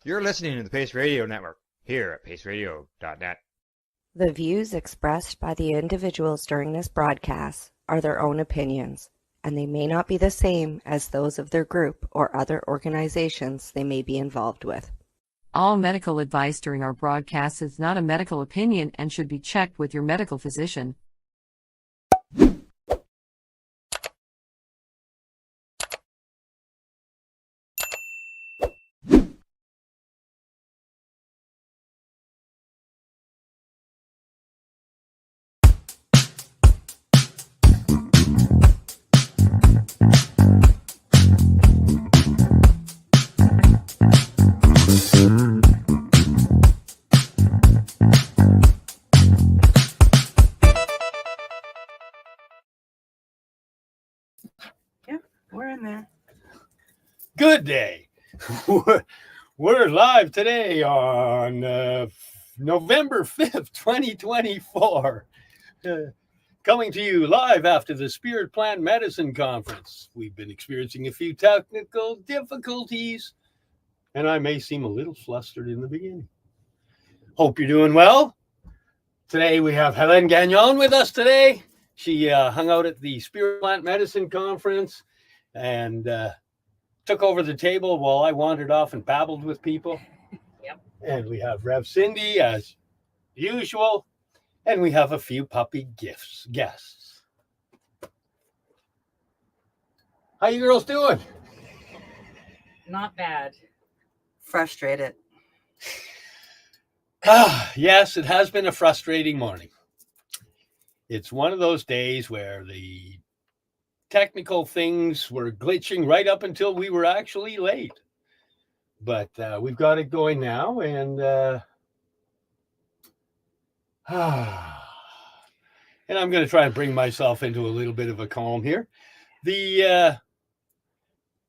You're listening to the Pace Radio Network here at paceradio.net. The views expressed by the individuals during this broadcast are their own opinions, and they may not be the same as those of their group or other organizations they may be involved with. All medical advice during our broadcast is not a medical opinion and should be checked with your medical physician. We're in there. Good day. We're live today on November 5th, 2024. Coming to you live after the Spirit Plant Medicine Conference. We've been experiencing a few technical difficulties, and I may seem a little flustered in the beginning. Hope you're doing well. Today we have Helene Gagnon with us today. She hung out at the Spirit Plant Medicine Conference and took over the table while I wandered off and babbled with people. Yep. And we have Rev Cindy as usual, and we have a few puppy guests. How you girls doing? Not bad. Frustrated. Yes, it has been a frustrating morning. It's one of those days where the technical things were glitching right up until we were actually late. But we've got it going now, and I'm going to try and bring myself into a little bit of a calm here. The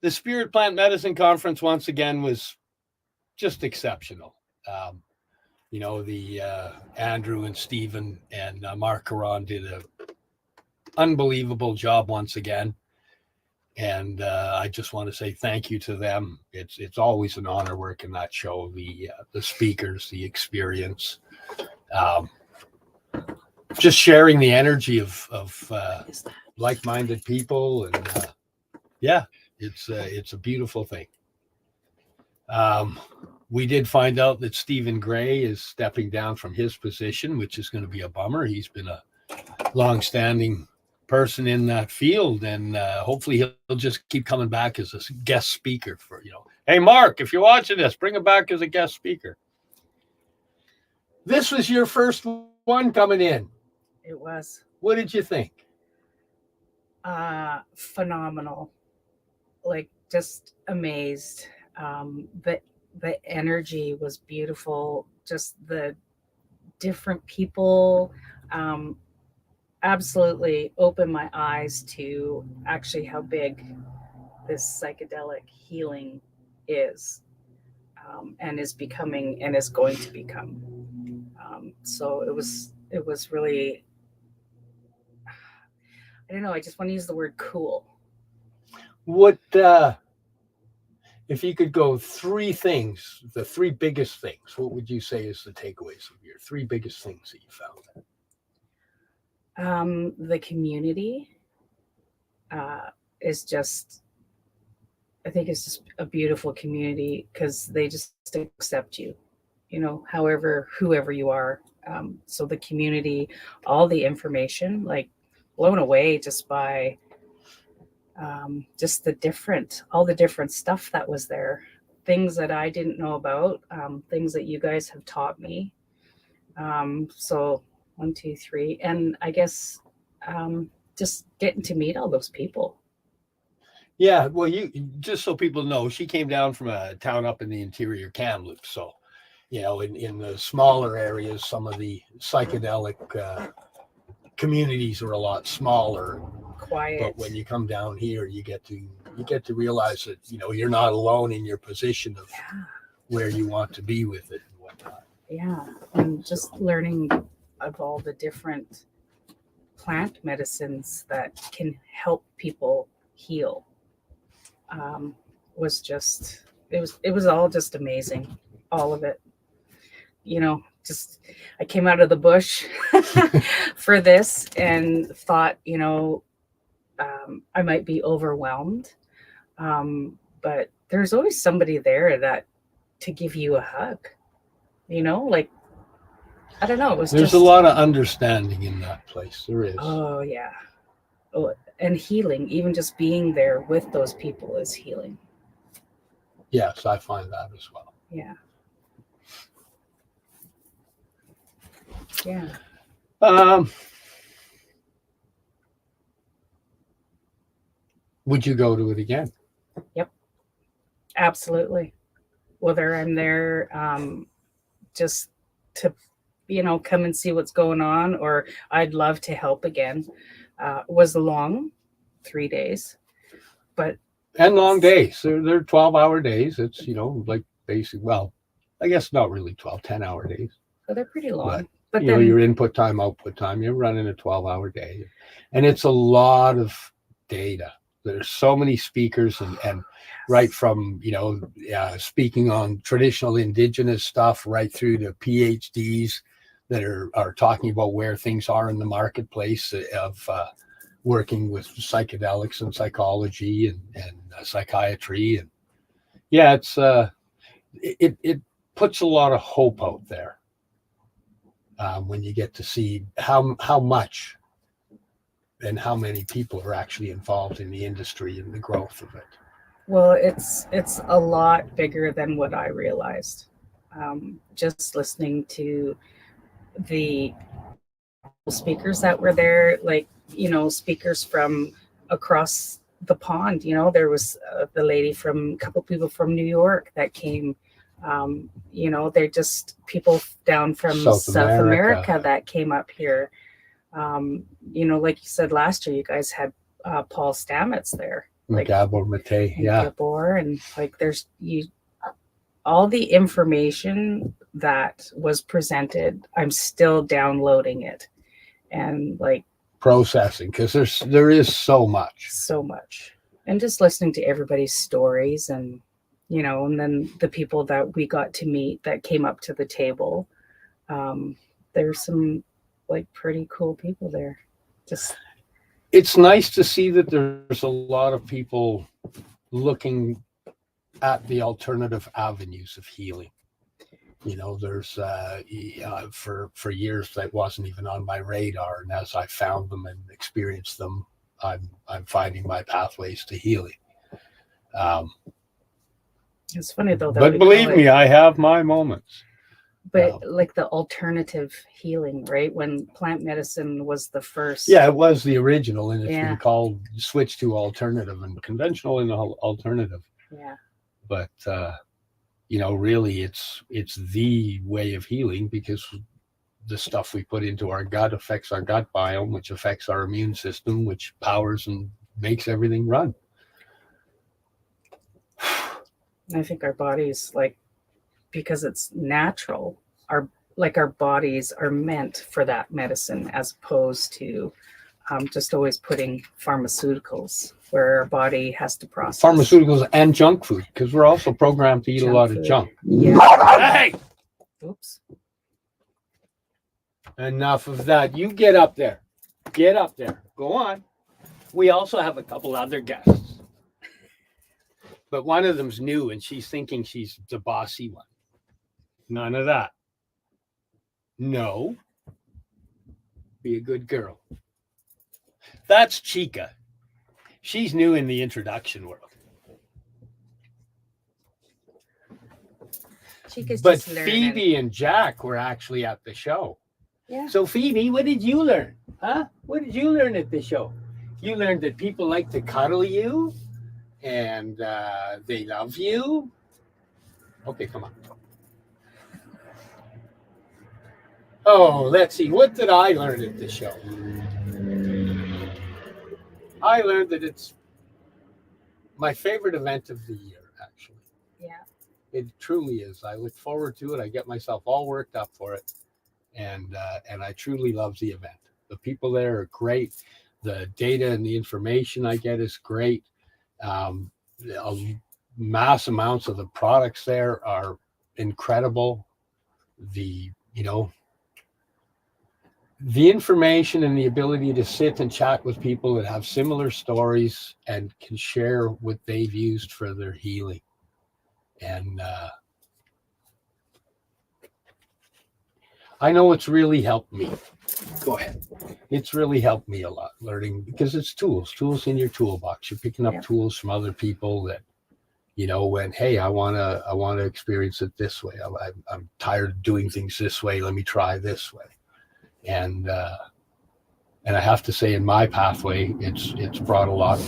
Spirit Plant Medicine Conference once again was just exceptional. Andrew and Stephen and Mark Caron did an unbelievable job once again. And I just want to say thank you to them. It's always an honor working that show, the speakers, the experience, just sharing the energy of like-minded people. And it's a beautiful thing. We did find out that Stephen Gray is stepping down from his position, which is going to be a bummer. He's been a long-standing person in that field, and hopefully he'll just keep coming back as a guest speaker for, hey, Mark, if you're watching this, bring him back as a guest speaker. This was your first one coming in. It was. What did you think? Phenomenal. Like, just amazed. The energy was beautiful. Just the different people absolutely opened my eyes to actually how big this psychedelic healing is, and is becoming and is going to become. So it was really, I don't know, I just want to use the word cool. What if you could go three things, the three biggest things, what would you say is the takeaways of your three biggest things that you found? The community is just, I think it's just a beautiful community because they just accept you, whoever you are. So the community, all the information, like blown away just by just all the different stuff that was there, things that I didn't know about, things that you guys have taught me. So 1, 2, 3, and I guess just getting to meet all those people. Yeah, well, you just so people know, she came down from a town up in the interior Kamloops. So, in the smaller areas, some of the psychedelic communities are a lot smaller. Quiet. But when you come down here, you get to realize that you're not alone in your position of where you want to be with it and whatnot. Yeah, and just learning of all the different plant medicines that can help people heal was just it was all just amazing, all of it. You know, just I came out of the bush for this and thought, you know, I might be overwhelmed, but there's always somebody there that to give you a hug. You know, like I don't know. It was There's just a lot of understanding in that place. There is. oh yeah, oh, and healing. Even just being there with those people is healing. Yes, I find that as well. Yeah. Yeah. Would you go to it again? Yep. Absolutely. Whether I'm there just to, you know, come and see what's going on, or I'd love to help again. It was long, 3 days, but And long days. They're 12-hour days. It's, you know, like basic, well, I guess not really 10-hour days. so they're pretty long. But You know, then your input time, output time, you're running a 12-hour day. And it's a lot of data. There's so many speakers and right from, you know, speaking on traditional indigenous stuff right through to PhDs that are talking about where things are in the marketplace of working with psychedelics and psychology and psychiatry. And yeah, it puts a lot of hope out there when you get to see how much and how many people are actually involved in the industry and the growth of it. well, it's a lot bigger than what I realized. Just listening to the speakers that were there, like, you know, speakers from across the pond. You know, there was the lady from a couple people from New York that came. You know, they're just people down from South America that came up here. You know, like you said last year, you guys had Paul Stamets there, like Gabor Mate, yeah. Gabor, and like there's all the information that was presented. I'm still downloading it and like Processing, because there is so much, and just listening to everybody's stories, and you know, and then the people that we got to meet that came up to the table. There's some like pretty cool people there. Just it's nice to see that there's a lot of people looking at the alternative avenues of healing. You know, there's for years that wasn't even on my radar, and as I found them and experienced them, I'm finding my pathways to healing. It's funny though that but believe me, I have my moments. But like the alternative healing, right? When plant medicine was the first. Yeah, it was the original, and it's been called switched to alternative and conventional and alternative. Yeah. But you know, really, it's the way of healing, because the stuff we put into our gut affects our gut biome, which affects our immune system, which powers and makes everything run. I think our bodies, like, because it's natural, our bodies are meant for that medicine, as opposed to just always putting pharmaceuticals where our body has to process pharmaceuticals and junk food, because we're also programmed to eat a lot of junk. Yeah. Hey! Oops. Enough of that. You get up there. Get up there. Go on. We also have a couple other guests. But one of them's new, and she's thinking she's the bossy one. None of that. No. Be a good girl. That's Chica. She's new in the introduction world. Chica's But just learning. Phoebe and Jack were actually at the show. Yeah. So Phoebe, what did you learn? Huh? What did you learn at the show? You learned that people like to cuddle you and they love you. Okay, come on. Oh, let's see. What did I learn at the show? I learned that it's my favorite event of the year, actually. Yeah. It truly is. I look forward to it. I get myself all worked up for it. And I truly love the event. The people there are great. The data and the information I get is great. mass amounts of the products there are incredible. The information and the ability to sit and chat with people that have similar stories and can share what they've used for their healing. And I know it's really helped me. Go ahead. It's really helped me a lot, learning, because it's tools in your toolbox. You're picking up tools from other people that, when, hey, I want to experience it this way. I'm tired of doing things this way. Let me try this way. And I have to say, in my pathway, it's brought a lot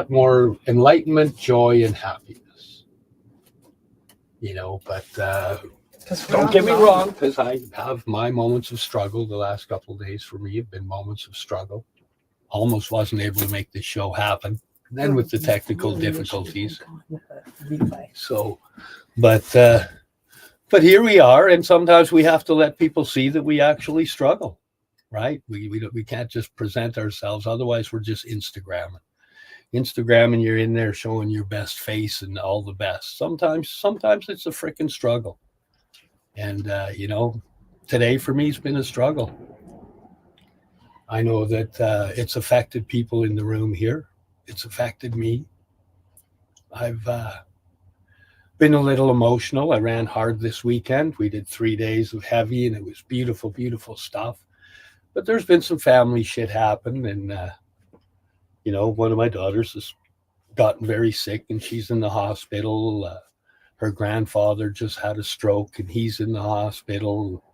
more enlightenment, joy, and happiness. But don't get me wrong, because I have my moments of struggle. The last couple of days for me have been moments of struggle. Almost wasn't able to make this show happen. And then with the technical difficulties. So, but here we are, and sometimes we have to let people see that we actually struggle, right? We can't just present ourselves. Otherwise, we're just Instagramming, and you're in there showing your best face and all the best. Sometimes it's a freaking struggle. And, today for me has been a struggle. I know that it's affected people in the room here. It's affected me. I've been a little emotional. I ran hard this weekend. We did 3 days of heavy, and it was beautiful, beautiful stuff. But there's been some family shit happen. And, one of my daughters has gotten very sick, and she's in the hospital. Her grandfather just had a stroke, and he's in the hospital.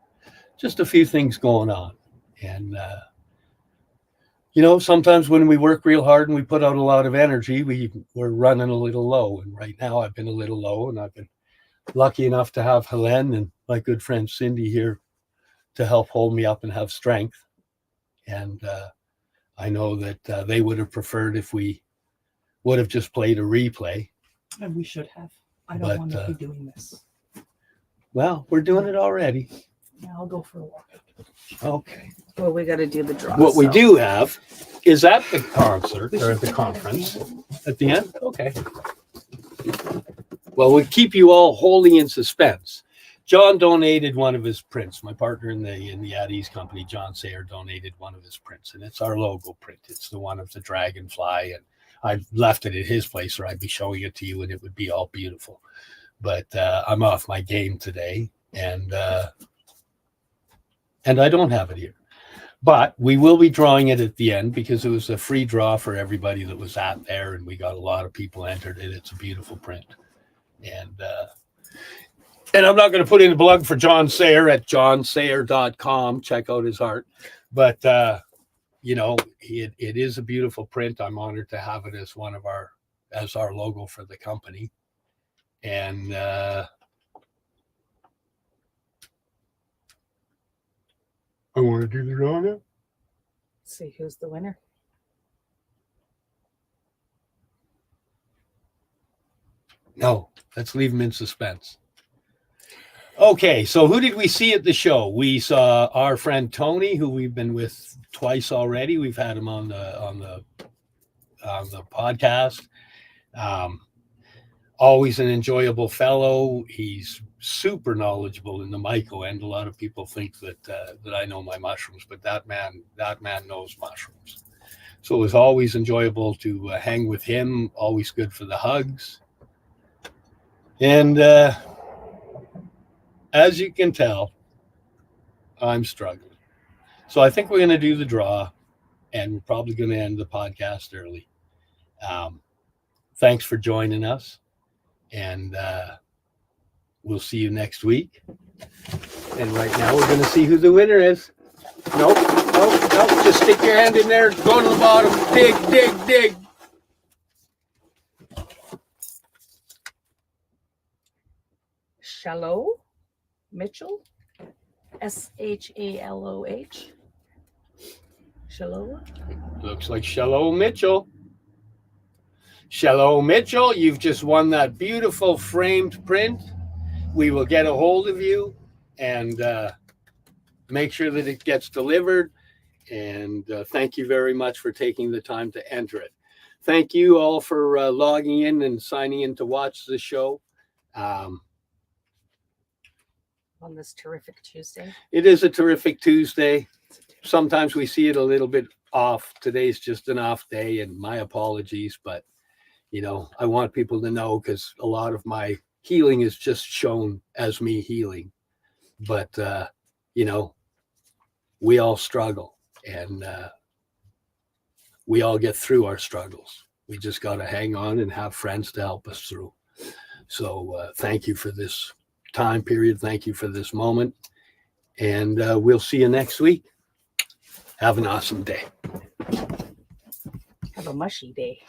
Just a few things going on. And, sometimes when we work real hard and we put out a lot of energy, we're running a little low. And right now I've been a little low, and I've been lucky enough to have Helene and my good friend Cindy here to help hold me up and have strength. And I know that they would have preferred if we would have just played a replay. And we should have. I don't want to be doing this. Well, we're doing it already. Yeah, I'll go for a walk. Okay. Well, we got to do the draw. What we do have is at the concert or at the conference at the end. Okay. Well, we keep you all wholly in suspense. John donated one of his prints. My partner in the At Ease company, John Sayer, donated one of his prints, and it's our logo print. It's the one of the dragonfly, and I left it at his place, or I'd be showing it to you, and it would be all beautiful. But I'm off my game today, and I don't have it here. But we will be drawing it at the end, because it was a free draw for everybody that was at there, and we got a lot of people entered it. It's a beautiful print. And I'm not going to put in a plug for John Sayer at johnsayer.com. Check out his art. But, it is a beautiful print. I'm honored to have it as as our logo for the company. And I want to do the draw now. See who's the winner. No, let's leave him in suspense. Okay, so who did we see at the show? We saw our friend Tony, who we've been with twice already. We've had him on the podcast. Always an enjoyable fellow. He's super knowledgeable in the myco end. A lot of people think that I know my mushrooms, but that man knows mushrooms. So it was always enjoyable to hang with him. Always good for the hugs. And as you can tell, I'm struggling. So I think we're going to do the draw, and we're probably going to end the podcast early. Thanks for joining us, and we'll see you next week. And right now we're going to see who the winner is. Nope. Just stick your hand in there, go to the bottom, dig. Shaloh Mitchell, Shaloh. Shaloh. Looks like Shaloh Mitchell. Shaloh Mitchell, you've just won that beautiful framed print. We will get a hold of you and make sure that it gets delivered. And thank you very much for taking the time to enter it. thank you all for logging in and signing in to watch the show. On this terrific Tuesday. It is a terrific Tuesday. Sometimes we see it a little bit off. Today's just an off day, and my apologies, but you know, I want people to know, because a lot of my healing is just shown as me healing. But you know, we all struggle, and we all get through our struggles. We just got to hang on and have friends to help us through. So thank you for this time period. Thank you for this moment. And we'll see you next week. Have an awesome day. Have a mushy day.